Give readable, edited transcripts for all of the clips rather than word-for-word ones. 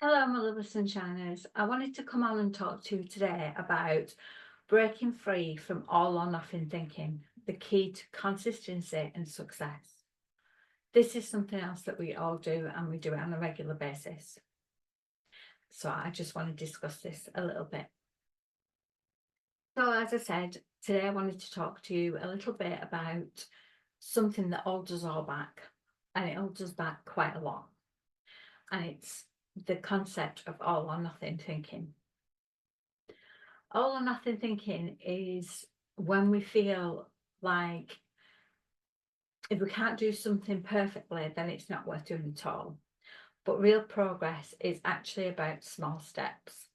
Hello, my lovely sunshiners. I wanted to come on and talk to you today about breaking free from all or nothing thinking, the key to consistency and success. This is something else that we all do, and we do it on a regular basis. So I just want to discuss this a little bit. So, as I said, today I wanted to talk to you a little bit about something that holds us all back, and it holds us back quite a lot. And it's the concept of all or nothing thinking. All or nothing thinking is when we feel like if we can't do something perfectly, then it's not worth doing at all. But real progress is actually about small steps.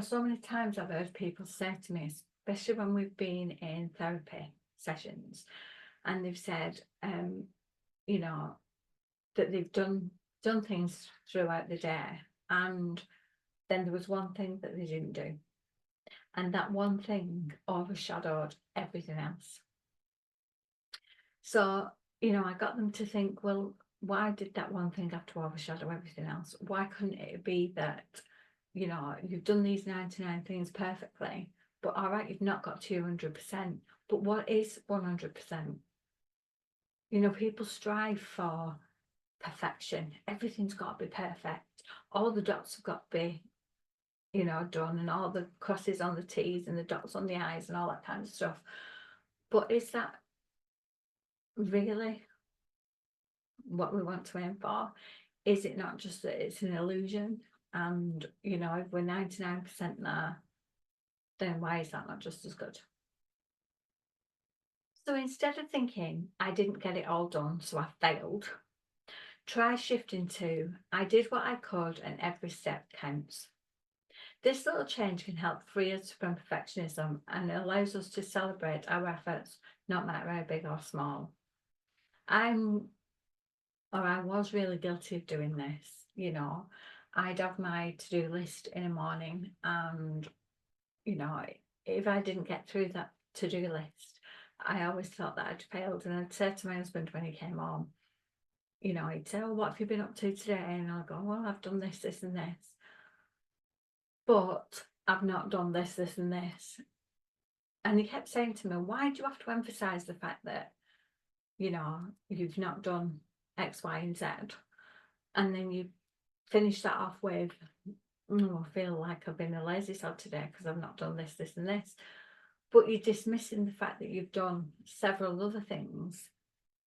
So many times I've heard people say to me, especially when we've been in therapy sessions, and they've said, you know, that they've done things throughout the day, and then there was one thing that they didn't do. And that one thing overshadowed everything else. So, I got them to think, well, why did that one thing have to overshadow everything else? Why couldn't it be that, you've done these 99 things perfectly, but all right, you've not got 200%, but what is 100%? People strive for perfection. Everything's got to be perfect. All the dots have got to be done, and all the crosses on the T's and the dots on the I's and all that kind of stuff. But is that really what we want to aim for? Is it not just that it's an illusion? And, if we're 99% there, then why is that not just as good? So instead of thinking, I didn't get it all done, so I failed, try shifting to, I did what I could and every step counts. This little change can help free us from perfectionism and allows us to celebrate our efforts, no matter how big or small. I was really guilty of doing this. I'd have my to-do list in the morning, and, you know, if I didn't get through that to-do list, I always thought that I'd failed. And I'd say to my husband when he came home, he'd say, oh, what have you been up to today? And I'll go, well, I've done this, this, and this. But I've not done this, this, and this. And he kept saying to me, why do you have to emphasize the fact that, you've not done X, Y, and Z? And then you finish that off with, I feel like I've been a lazy sod today because I've not done this, this, and this. But you're dismissing the fact that you've done several other things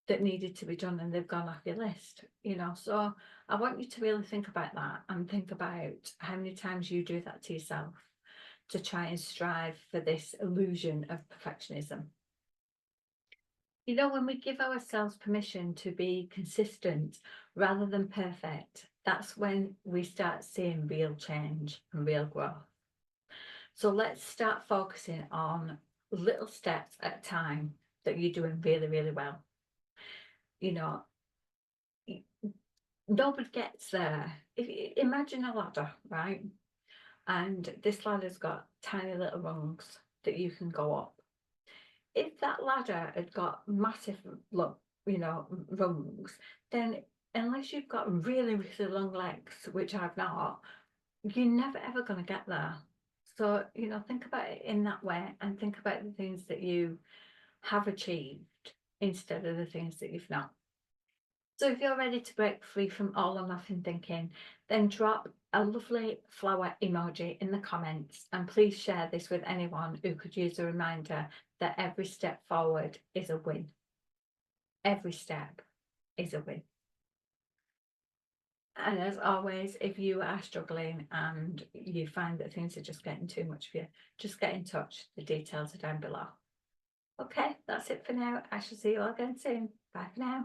that needed to be done and they've gone off your list. So I want you to really think about that and think about how many times you do that to yourself to try and strive for this illusion of perfectionism. When we give ourselves permission to be consistent rather than perfect, that's when we start seeing real change and real growth. So let's start focusing on little steps at a time that you're doing really, really well. Nobody gets there. Imagine a ladder, right? And this ladder's got tiny little rungs that you can go up. If that ladder had got massive, rungs, then unless you've got really, really long legs, which I've not, you're never ever going to get there. So, think about it in that way and think about the things that you have achieved instead of the things that you've not. So if you're ready to break free from all or nothing thinking, then drop a lovely flower emoji in the comments, and please share this with anyone who could use a reminder that every step forward is a win. Every step is a win. And as always, if you are struggling and you find that things are just getting too much for you, just get in touch. The details are down below. Okay, that's it for now. I shall see you all again soon. Bye for now.